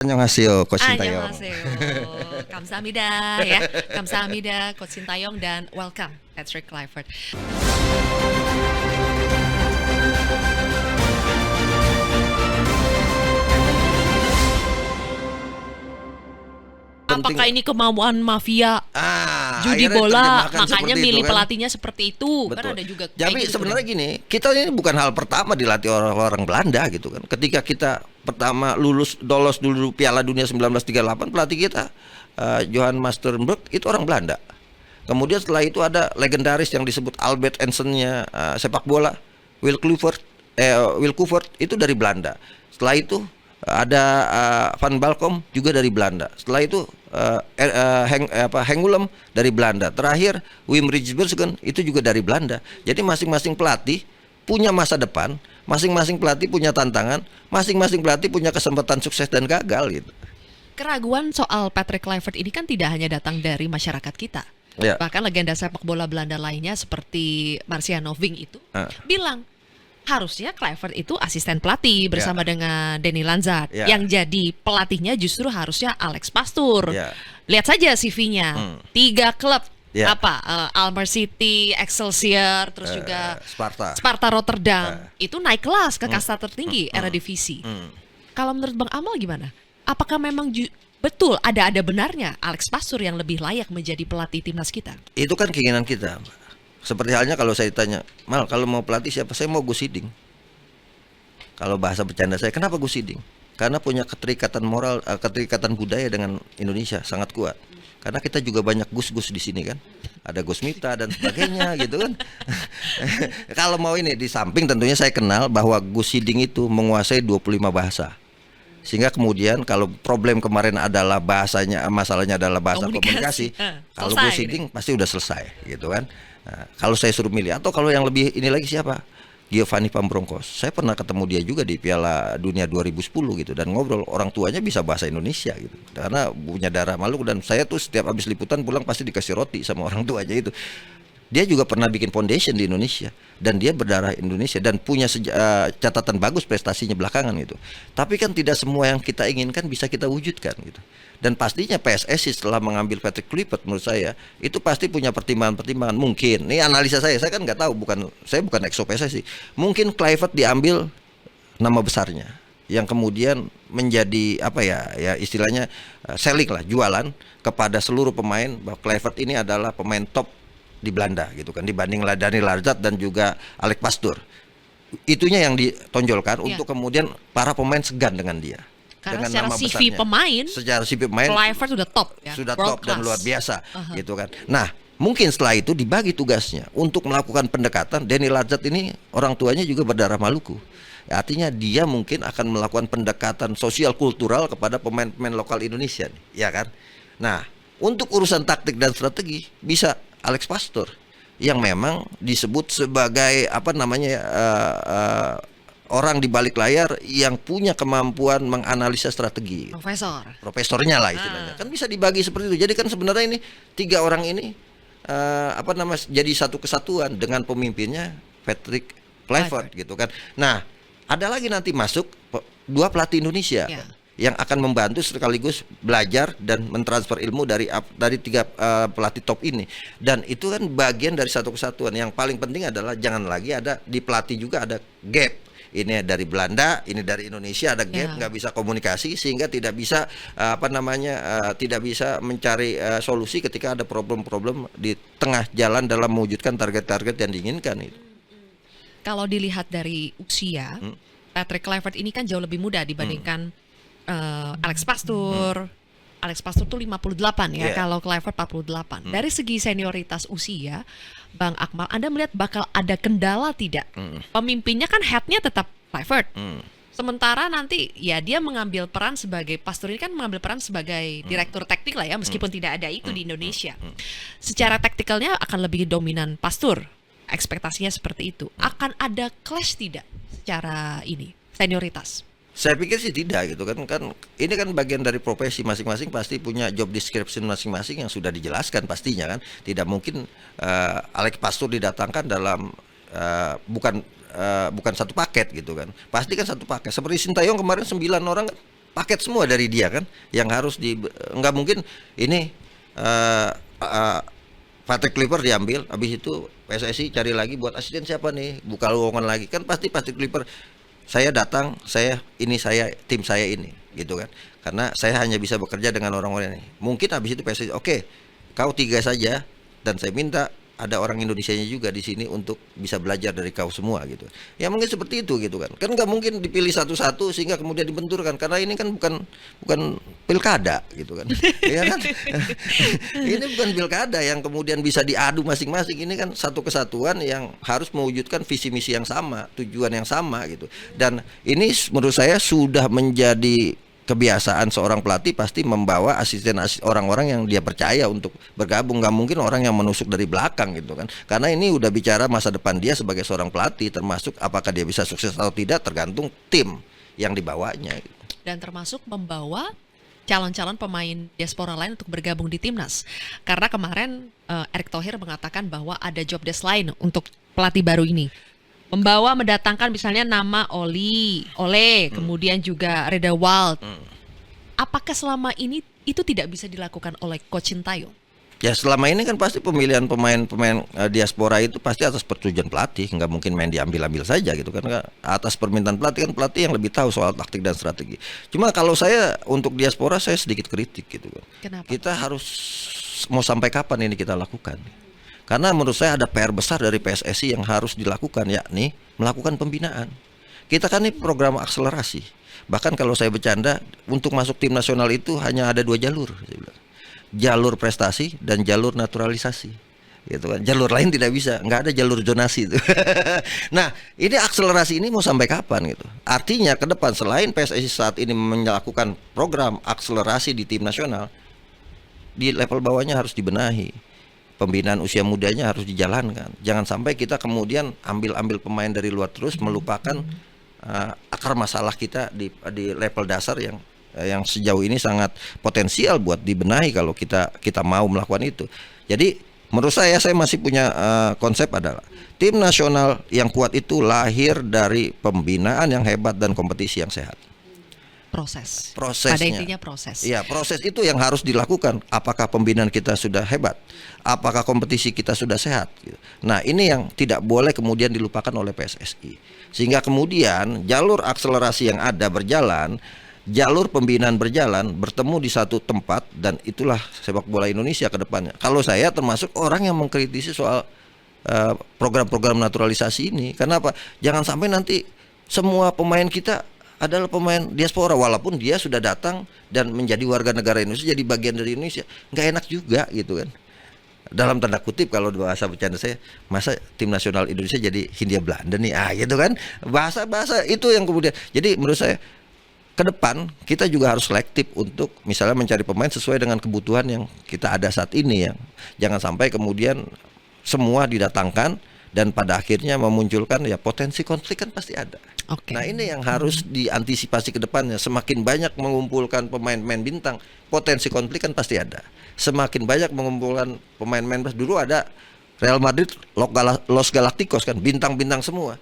Annyeonghaseyo, Coach Sintayong. Annyeonghaseyo. Kamsahamnida ya. Kamsahamnida Coach Sintayong dan welcome Patrick Kluivert. Apakah ini kemauan mafia judi bola, makanya milih kan pelatihnya seperti itu? Betul. Kan ada juga Jadi gitu sebenarnya gini, kita ini bukan hal pertama dilatih orang-orang Belanda gitu kan. Ketika kita pertama lolos dulu Piala Dunia 1938, pelatih kita Johan Masterberg itu orang Belanda. Kemudian setelah itu ada legendaris yang disebut Albert Einstein-nya sepak bola, Will Kluivert itu dari Belanda. Setelah itu ada Van Balkom juga dari Belanda. Setelah itu Henk Willem dari Belanda. Terakhir Wim Rijsbergen itu juga dari Belanda. Jadi masing-masing pelatih punya masa depan, masing-masing pelatih punya tantangan, masing-masing pelatih punya kesempatan sukses dan gagal gitu. Keraguan soal Patrick Kluivert ini kan tidak hanya datang dari masyarakat kita. Ya. Bahkan legenda sepak bola Belanda lainnya seperti Marciano Vink itu bilang harusnya Kluivert itu asisten pelatih bersama dengan Danny Lanzard. Yang jadi pelatihnya justru harusnya Alex Pastoor. Lihat saja CV-nya, 3 klub. Almere City, Excelsior, terus juga Sparta Rotterdam. Itu naik kelas ke kasta tertinggi Eredivisie. Kalau menurut Bang Amal gimana? Apakah memang betul ada benarnya Alex Pastoor yang lebih layak menjadi pelatih timnas kita? Itu kan keinginan kita. Seperti halnya kalau saya ditanya, Mal, kalau mau pelatih siapa? Saya mau Gus Hiddink. Kalau bahasa bercanda saya, kenapa Gus Hiddink? Karena punya keterikatan moral, keterikatan budaya dengan Indonesia sangat kuat. Karena kita juga banyak Gus-Gus di sini kan. Ada Gus Miftah dan sebagainya gitu kan. Kalau mau ini di samping tentunya saya kenal bahwa Gus Hiddink itu menguasai 25 bahasa. Sehingga kemudian kalau problem kemarin adalah bahasanya, masalahnya adalah bahasa komunikasi, kalau Gus Hiddink pasti udah selesai gitu kan. Nah, kalau saya suruh milih, atau kalau yang lebih ini lagi siapa? Giovanni Pambrongkos. Saya pernah ketemu dia juga di Piala Dunia 2010 gitu, dan ngobrol, orang tuanya bisa bahasa Indonesia gitu. Karena punya darah Maluku, dan saya tuh setiap habis liputan pulang pasti dikasih roti sama orang tuanya itu. Dia juga pernah bikin foundation di Indonesia dan dia berdarah Indonesia dan punya catatan bagus prestasinya belakangan gitu. Tapi kan tidak semua yang kita inginkan bisa kita wujudkan gitu. Dan pastinya PSSI setelah mengambil Patrick Kluivert menurut saya itu pasti punya pertimbangan-pertimbangan. Mungkin, ini analisa saya kan nggak tahu, saya bukan exo PSSI. Mungkin Kluivert diambil nama besarnya yang kemudian menjadi ya istilahnya selling lah, jualan kepada seluruh pemain bahwa Kluivert ini adalah pemain top di Belanda gitu kan, dibanding Danny Lanzard dan juga Alex Pastoor. Itunya yang ditonjolkan untuk kemudian para pemain segan dengan dia. Karena dengan secara CV pemain Kluivert sudah top ya, sudah top dan luar biasa gitu kan. Nah, mungkin setelah itu dibagi tugasnya untuk melakukan pendekatan. Danny Lanzard ini orang tuanya juga berdarah Maluku. Artinya dia mungkin akan melakukan pendekatan sosial kultural kepada pemain-pemain lokal Indonesia nih, ya kan. Nah, untuk urusan taktik dan strategi bisa Alex Pastoor yang memang disebut sebagai orang di balik layar yang punya kemampuan menganalisa strategi. Profesornya lah istilahnya. Kan bisa dibagi seperti itu. Jadi kan sebenarnya ini 3 orang ini jadi satu kesatuan dengan pemimpinnya Patrick Kluivert gitu kan. Nah, ada lagi nanti masuk 2 pelatih Indonesia. Yang akan membantu sekaligus belajar dan mentransfer ilmu dari 3 pelatih top ini. Dan itu kan bagian dari satu kesatuan. Yang paling penting adalah jangan lagi ada di pelatih juga ada gap. Ini dari Belanda, ini dari Indonesia, ada gap, nggak bisa komunikasi sehingga tidak bisa tidak bisa mencari solusi ketika ada problem-problem di tengah jalan dalam mewujudkan target-target yang diinginkan itu. Kalau dilihat dari usia, Patrick Kluivert ini kan jauh lebih muda dibandingkan Alex Pastoor. Alex Pastoor tuh 58 ya, kalau Kluivert 48. Dari segi senioritas usia, Bang Akmal, Anda melihat bakal ada kendala tidak? Pemimpinnya kan headnya tetap Kluivert. Sementara nanti ya dia mengambil peran sebagai Pastoor ini kan mengambil peran sebagai direktur taktik lah ya, meskipun tidak ada itu di Indonesia. Secara taktikalnya akan lebih dominan Pastoor. Ekspektasinya seperti itu. Akan ada clash tidak secara ini senioritas? Saya pikir sih tidak gitu kan ini kan bagian dari profesi masing-masing, pasti punya job description masing-masing yang sudah dijelaskan pastinya kan. Tidak mungkin Alex Pastoor didatangkan dalam bukan satu paket gitu kan. Pasti kan satu paket. Seperti Sintayong kemarin 9 orang kan paket semua dari dia kan, yang harus nggak mungkin ini Patrick Kluivert diambil, habis itu PSSI cari lagi buat asisten siapa nih, buka lowongan lagi kan, pasti Patrick Kluivert, saya datang, saya tim saya ini, gitu kan, karena saya hanya bisa bekerja dengan orang-orang ini. Mungkin habis itu PSSI, oke, kau 3 saja, dan saya minta ada orang Indonesianya juga di sini untuk bisa belajar dari kau semua gitu. Ya mungkin seperti itu gitu kan. Kan nggak mungkin dipilih satu-satu sehingga kemudian dibenturkan, karena ini kan bukan pilkada gitu kan. Ya kan? Ini bukan pilkada yang kemudian bisa diadu masing-masing. Ini kan satu kesatuan yang harus mewujudkan visi misi yang sama, tujuan yang sama gitu. Dan ini menurut saya sudah menjadi kebiasaan seorang pelatih, pasti membawa asisten orang-orang yang dia percaya untuk bergabung. Nggak mungkin orang yang menusuk dari belakang gitu kan, karena ini udah bicara masa depan dia sebagai seorang pelatih, termasuk apakah dia bisa sukses atau tidak tergantung tim yang dibawanya gitu. Dan termasuk membawa calon-calon pemain diaspora lain untuk bergabung di timnas, karena kemarin Erick Thohir mengatakan bahwa ada job desk lain untuk pelatih baru ini, membawa mendatangkan misalnya nama Ole, kemudian juga Reda Wild. Apakah selama ini itu tidak bisa dilakukan oleh Coach Sintayong? Ya selama ini kan pasti pemilihan pemain diaspora itu pasti atas persetujuan pelatih, nggak mungkin main diambil-ambil saja gitu kan, atas permintaan pelatih, kan pelatih yang lebih tahu soal taktik dan strategi. Cuma kalau saya untuk diaspora saya sedikit kritik gitu kan. Kenapa? Kita harus mau sampai kapan ini kita lakukan? Karena menurut saya ada PR besar dari PSSI yang harus dilakukan, yakni melakukan pembinaan. Kita kan ini program akselerasi. Bahkan kalau saya bercanda, untuk masuk tim nasional itu hanya ada 2 jalur, saya bilang. Jalur prestasi dan jalur naturalisasi. Gitu kan. Jalur lain tidak bisa, nggak ada jalur zonasi itu. Nah, ini akselerasi ini mau sampai kapan gitu? Artinya ke depan selain PSSI saat ini melakukan program akselerasi di tim nasional, di level bawahnya harus dibenahi. Pembinaan usia mudanya harus dijalankan. Jangan sampai kita kemudian ambil pemain dari luar terus, melupakan akar masalah kita di level dasar yang sejauh ini sangat potensial buat dibenahi kalau kita mau melakukan itu. Jadi menurut saya masih punya konsep adalah tim nasional yang kuat itu lahir dari pembinaan yang hebat dan kompetisi yang sehat. Prosesnya. Pada intinya proses. Iya, proses itu yang harus dilakukan. Apakah pembinaan kita sudah hebat? Apakah kompetisi kita sudah sehat? Nah, ini yang tidak boleh kemudian dilupakan oleh PSSI. Sehingga kemudian jalur akselerasi yang ada berjalan, jalur pembinaan berjalan, bertemu di satu tempat, dan itulah sepak bola Indonesia ke depannya. Kalau saya termasuk orang yang mengkritisi soal program-program naturalisasi ini. Kenapa? Jangan sampai nanti semua pemain kita adalah pemain diaspora, walaupun dia sudah datang dan menjadi warga negara Indonesia, jadi bagian dari Indonesia. Nggak enak juga gitu kan. Dalam tanda kutip kalau bahasa bercanda saya, masa tim nasional Indonesia jadi Hindia Belanda nih, gitu kan. Bahasa itu yang kemudian. Jadi menurut saya ke depan kita juga harus selektif untuk misalnya mencari pemain sesuai dengan kebutuhan yang kita ada saat ini ya. Jangan sampai kemudian semua didatangkan dan pada akhirnya memunculkan ya potensi konflik kan pasti ada. Okay. Nah ini yang harus diantisipasi ke depannya. Semakin banyak mengumpulkan pemain-pemain bintang, potensi konflik kan pasti ada. Semakin banyak mengumpulkan pemain-pemain, dulu ada Real Madrid, Los Galacticos kan, bintang-bintang semua.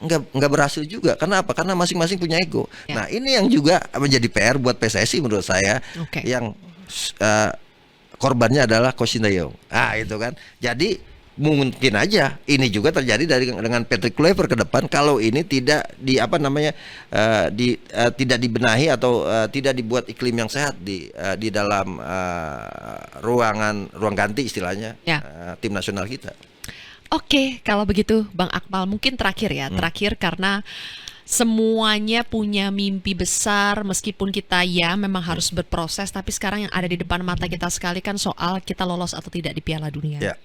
Nggak berhasil juga. Karena apa? Karena masing-masing punya ego. Ya. Nah ini yang juga menjadi PR buat PSSI menurut saya. Okay. Yang korbannya adalah Coach Sintayong. Itu kan. Jadi mungkin aja ini juga terjadi dengan Patrick Kluivert ke depan kalau ini tidak tidak dibenahi atau tidak dibuat iklim yang sehat di dalam ruang ganti istilahnya tim nasional kita. Oke, kalau begitu Bang Akmal mungkin terakhir ya, terakhir karena semuanya punya mimpi besar, meskipun kita memang harus berproses, tapi sekarang yang ada di depan mata kita sekali kan soal kita lolos atau tidak di Piala Dunia. Ya.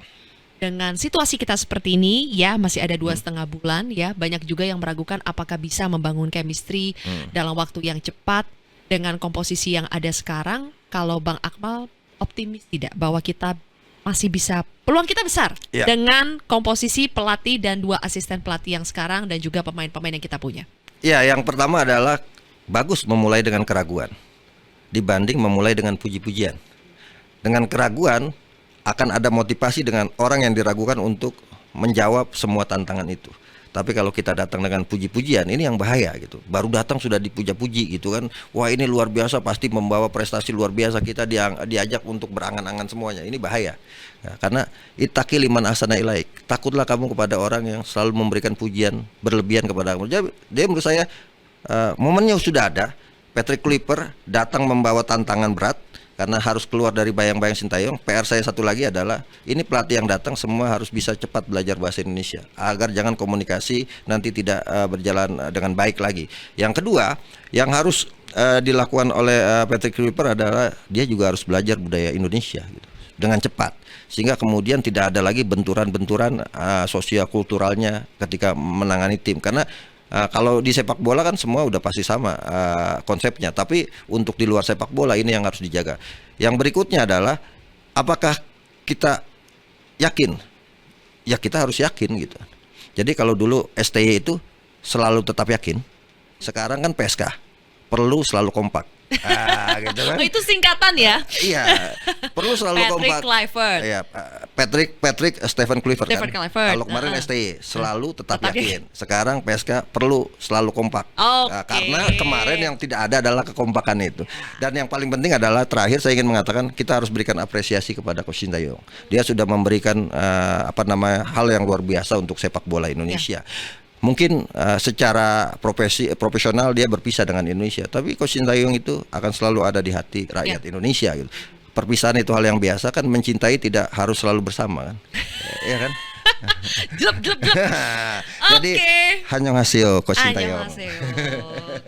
Dengan situasi kita seperti ini masih ada 2,5 bulan banyak juga yang meragukan apakah bisa membangun chemistry dalam waktu yang cepat dengan komposisi yang ada sekarang. Kalau Bang Akmal optimis tidak bahwa kita masih bisa, peluang kita besar dengan komposisi pelatih dan 2 asisten pelatih yang sekarang dan juga pemain-pemain yang kita punya? Ya, yang pertama adalah bagus memulai dengan keraguan dibanding memulai dengan puji-pujian. Dengan keraguan akan ada motivasi dengan orang yang diragukan untuk menjawab semua tantangan itu. Tapi kalau kita datang dengan puji-pujian, ini yang bahaya gitu. Baru datang sudah dipuja-puji gitu kan. Wah, ini luar biasa, pasti membawa prestasi luar biasa, kita diajak untuk berangan-angan semuanya. Ini bahaya. Ya, karena ittaqi liman ahsana ilaik. Takutlah kamu kepada orang yang selalu memberikan pujian berlebihan kepada kamu. Jadi, dia menurut saya momennya sudah ada. Patrick Kluivert datang membawa tantangan berat karena harus keluar dari bayang-bayang Sintayong. PR saya satu lagi adalah ini pelatih yang datang semua harus bisa cepat belajar bahasa Indonesia agar jangan komunikasi nanti tidak berjalan dengan baik lagi. Yang kedua, yang harus dilakukan oleh Patrick Kluivert adalah dia juga harus belajar budaya Indonesia gitu, dengan cepat, sehingga kemudian tidak ada lagi benturan-benturan sosiokulturalnya ketika menangani tim. Karena kalau di sepak bola kan semua udah pasti sama konsepnya, tapi untuk di luar sepak bola ini yang harus dijaga. Yang berikutnya adalah apakah kita yakin? Ya kita harus yakin gitu. Jadi kalau dulu STY itu selalu tetap yakin, sekarang kan PSK perlu selalu kompak. Gitu kan? Oh, itu singkatan ya? Iya, perlu selalu kompak. Patrick Kluivert. Iya, Patrick Stephen Kluivert kan. Kluivert. Kalau kemarin STY selalu tetap yakin. Sekarang PSK perlu selalu kompak. Karena kemarin yang tidak ada adalah kekompakan itu. Dan yang paling penting adalah terakhir saya ingin mengatakan kita harus berikan apresiasi kepada Coach Sintayong. Dia sudah memberikan hal yang luar biasa untuk sepak bola Indonesia. Mungkin secara profesional dia berpisah dengan Indonesia, tapi Coach Sintayong itu akan selalu ada di hati rakyat Indonesia gitu. Perpisahan itu hal yang biasa kan, mencintai tidak harus selalu bersama kan. Ya kan? Jelep. Jadi annyeonghaseyo Coach Sintayong.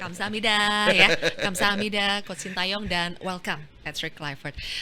Kamsahamnida ya. Kamsahamnida Coach Sintayong dan welcome Patrick Kluivert.